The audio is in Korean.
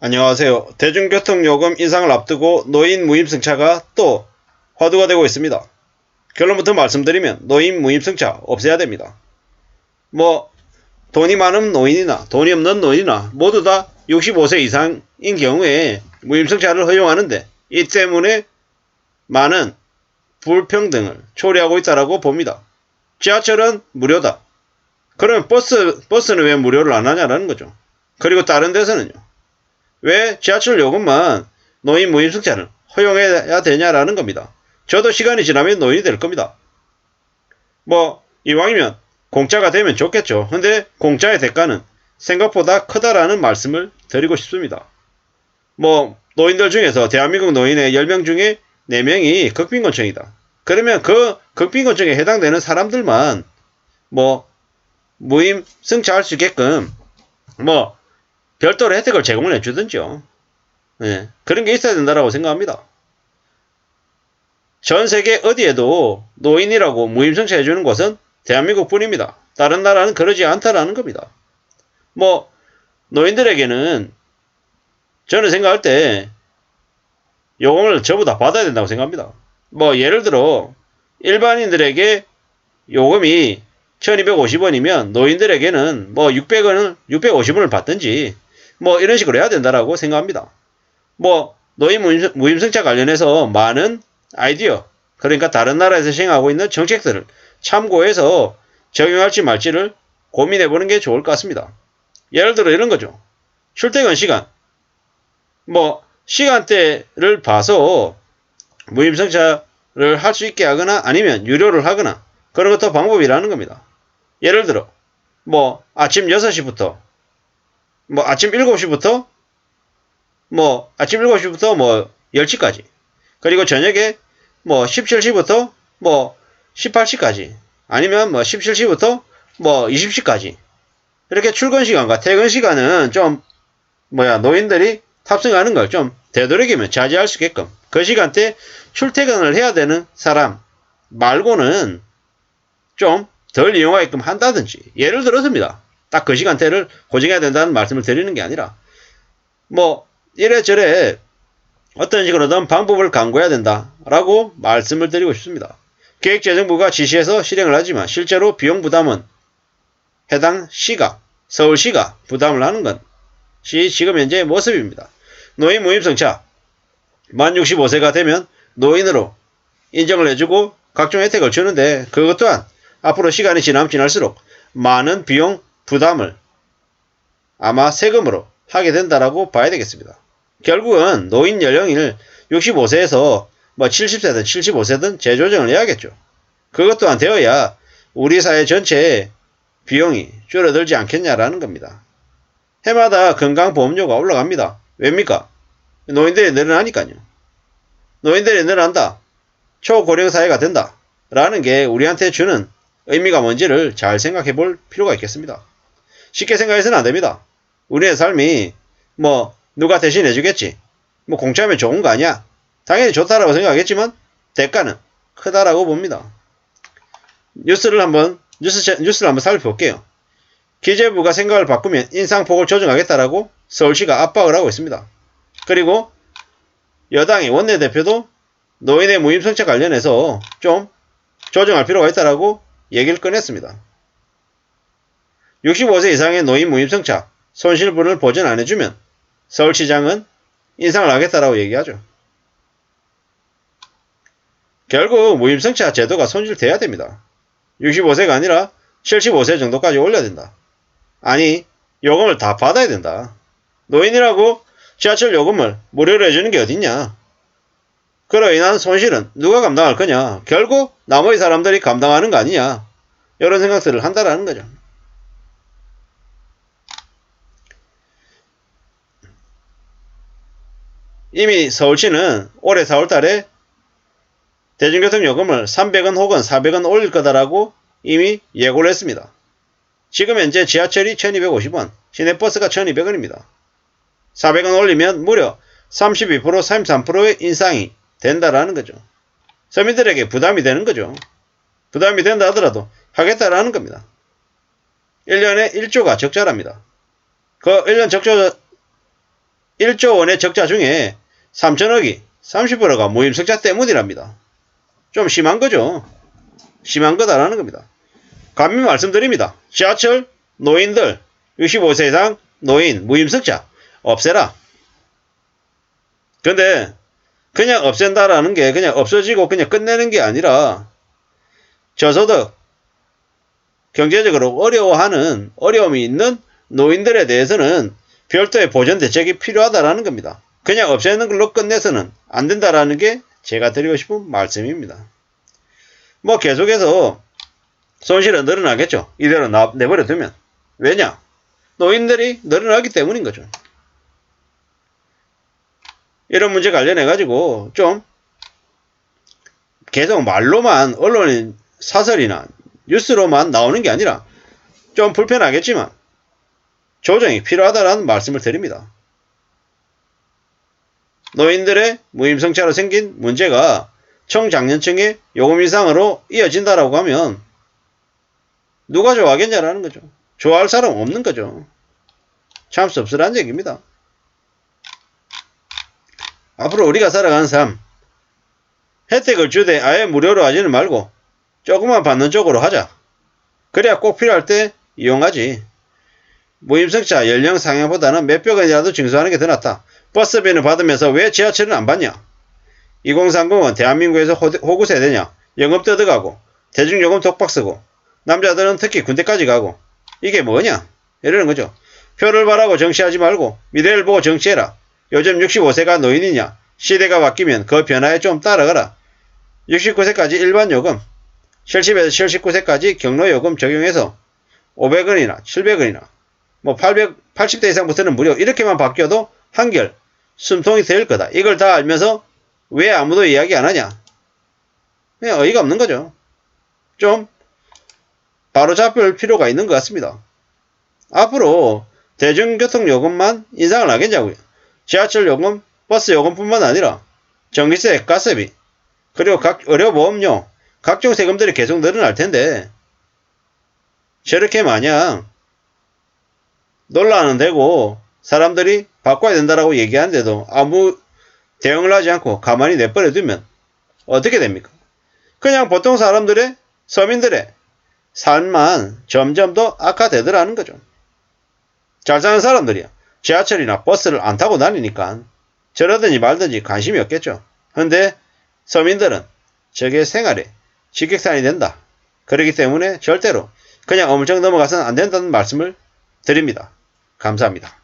안녕하세요. 대중교통요금 인상을 앞두고 노인 무임승차가 또 화두가 되고 있습니다. 결론부터 말씀드리면 노인 무임승차 없애야 됩니다. 돈이 많은 노인이나 돈이 없는 노인이나 모두 다 65세 이상인 경우에 무임승차를 허용하는데 이 때문에 많은 불평등을 초래하고 있다고 봅니다. 지하철은 무료다. 그러면 버스는 왜 무료를 안 하냐라는 거죠. 그리고 다른 데서는요. 왜 지하철 요금만 노인 무임승차를 허용해야 되냐라는 겁니다. 저도 시간이 지나면 노인이 될 겁니다. 이왕이면 공짜가 되면 좋겠죠. 근데 공짜의 대가는 생각보다 크다라는 말씀을 드리고 싶습니다. 노인들 중에서 대한민국 노인의 10명 중에 4명이 극빈곤층이다. 그러면 그 극빈곤층에 해당되는 사람들만 무임승차할 수 있게끔 별도로 혜택을 제공을 해주든지요. 네, 그런 게 있어야 된다고 생각합니다. 전 세계 어디에도 노인이라고 무임승차 해주는 곳은 대한민국 뿐입니다. 다른 나라는 그러지 않다라는 겁니다. 노인들에게는 저는 생각할 때 요금을 전부 다 받아야 된다고 생각합니다. 예를 들어 일반인들에게 요금이 1250원이면 노인들에게는 650원을 받든지 이런 식으로 해야 된다라고 생각합니다. 노인 무임승차 관련해서 많은 아이디어, 그러니까 다른 나라에서 시행하고 있는 정책들을 참고해서 적용할지 말지를 고민해보는 게 좋을 것 같습니다. 예를 들어 이런 거죠. 출퇴근 시간, 시간대를 봐서 무임승차를 할 수 있게 하거나 아니면 유료를 하거나 그런 것도 방법이라는 겁니다. 예를 들어 아침 6시부터 아침 7시부터 아침 7시부터 10시까지 그리고 저녁에 17시부터 18시까지 아니면 17시부터 20시까지 이렇게 출근 시간과 퇴근 시간은 좀 노인들이 탑승하는 걸 좀 되도록이면 자제할 수 있게끔 그 시간대 출퇴근을 해야 되는 사람 말고는 좀 덜 이용하게끔 한다든지 예를 들어서입니다. 딱 그 시간대를 고정해야 된다는 말씀을 드리는 게 아니라 이래저래 어떤 식으로든 방법을 강구해야 된다라고 말씀을 드리고 싶습니다. 기획재정부가 지시해서 실행을 하지만 실제로 비용 부담은 해당 시가 서울시가 부담을 하는 것이 지금 현재의 모습입니다. 노인 무임승차 만 65세가 되면 노인으로 인정을 해주고 각종 혜택을 주는데 그것 또한 앞으로 시간이 지나면 지날수록 많은 비용 부담을 아마 세금으로 하게 된다라고 봐야 되겠습니다. 결국은 노인 연령을 65세에서 70세든 75세든 재조정을 해야겠죠. 그것 또한 되어야 우리 사회 전체의 비용이 줄어들지 않겠냐라는 겁니다. 해마다 건강보험료가 올라갑니다. 왜입니까? 노인들이 늘어나니까요. 노인들이 늘어난다. 초고령 사회가 된다. 라는 게 우리한테 주는 의미가 뭔지를 잘 생각해 볼 필요가 있겠습니다. 쉽게 생각해서는 안 됩니다. 우리의 삶이 누가 대신 해주겠지. 공짜면 좋은 거 아니야. 당연히 좋다라고 생각하겠지만 대가는 크다라고 봅니다. 뉴스를 한번 살펴볼게요. 기재부가 생각을 바꾸면 인상폭을 조정하겠다라고 서울시가 압박을 하고 있습니다. 그리고 여당의 원내대표도 노인의 무임승차 관련해서 좀 조정할 필요가 있다라고 얘기를 꺼냈습니다. 65세 이상의 노인 무임승차 손실분을 보전 안 해주면 서울시장은 인상을 하겠다라고 얘기하죠. 결국 무임승차 제도가 손질돼야 됩니다. 65세가 아니라 75세 정도까지 올려야 된다. 아니 요금을 다 받아야 된다. 노인이라고 지하철 요금을 무료로 해주는 게 어딨냐. 그로 인한 손실은 누가 감당할 거냐. 결국 나머지 사람들이 감당하는 거 아니냐. 이런 생각들을 한다라는 거죠. 이미 서울시는 올해 4월달에 대중교통요금을 300원 혹은 400원 올릴 거다라고 이미 예고를 했습니다. 지금 현재 지하철이 1250원, 시내버스가 1200원입니다. 400원 올리면 무려 32%, 33%의 인상이 된다라는 거죠. 서민들에게 부담이 되는 거죠. 부담이 된다 하더라도 하겠다라는 겁니다. 1년에 1조가 적자랍니다. 그 1년 적자 1조 원의 적자 중에 3천억이 30%가 무임승차 때문이랍니다. 좀 심한 거죠. 심한 거다라는 겁니다. 감히 말씀드립니다. 지하철 노인들 65세 이상 노인 무임승차 없애라. 근데 그냥 없앤다라는 게 그냥 없어지고 그냥 끝내는 게 아니라 저소득 경제적으로 어려워하는 어려움이 있는 노인들에 대해서는 별도의 보전 대책이 필요하다라는 겁니다. 그냥 없애는 걸로 끝내서는 안 된다라는 게 제가 드리고 싶은 말씀입니다. 뭐 계속해서 손실은 늘어나겠죠. 이대로 내버려 두면. 왜냐? 노인들이 늘어나기 때문인 거죠. 이런 문제 관련해 가지고 좀 계속 말로만 언론인 사설이나 뉴스로만 나오는 게 아니라 좀 불편하겠지만 조정이 필요하다는 말씀을 드립니다. 노인들의 무임승차로 생긴 문제가 청장년층의 요금 인상으로 이어진다라고 하면 누가 좋아하겠냐라는 거죠. 좋아할 사람 없는 거죠. 참 씁쓸한 얘기입니다. 앞으로 우리가 살아가는 삶, 혜택을 주되 아예 무료로 하지는 말고 조금만 받는 쪽으로 하자. 그래야 꼭 필요할 때 이용하지. 무임승차 연령 상향보다는 몇백 원이라도 징수하는 게 더 낫다. 버스비는 받으면서 왜 지하철은 안 받냐? 2030은 대한민국에서 호구 세대냐? 영업 떠들어가고 대중요금 독박 쓰고 남자들은 특히 군대까지 가고 이게 뭐냐? 이러는 거죠. 표를 바라고 정치하지 말고 미래를 보고 정치해라. 요즘 65세가 노인이냐? 시대가 바뀌면 그 변화에 좀 따라가라. 69세까지 일반 요금, 70에서 79세까지 경로요금 적용해서 500원이나 700원이나 뭐 80대 이상부터는 무료 이렇게만 바뀌어도 한결 숨통이 트일 거다. 이걸 다 알면서 왜 아무도 이야기 안 하냐? 그냥 어이가 없는 거죠. 좀 바로잡을 필요가 있는 것 같습니다. 앞으로 대중교통 요금만 인상을 하겠냐고요. 지하철 요금, 버스 요금뿐만 아니라 전기세, 가스비, 그리고 각 의료보험료, 각종 세금들이 계속 늘어날 텐데 저렇게 마냥 논란은 되고 사람들이 바꿔야 된다라고 얘기하는데도 아무 대응을 하지 않고 가만히 내버려 두면 어떻게 됩니까? 그냥 보통 사람들의, 서민들의 삶만 점점 더 악화되더라는 거죠. 잘 사는 사람들이야 지하철이나 버스를 안 타고 다니니까 저러든지 말든지 관심이 없겠죠. 근데 서민들은 저게 생활에 직격탄이 된다. 그렇기 때문에 절대로 그냥 어물쩍 넘어가서는 안 된다는 말씀을 드립니다. 감사합니다.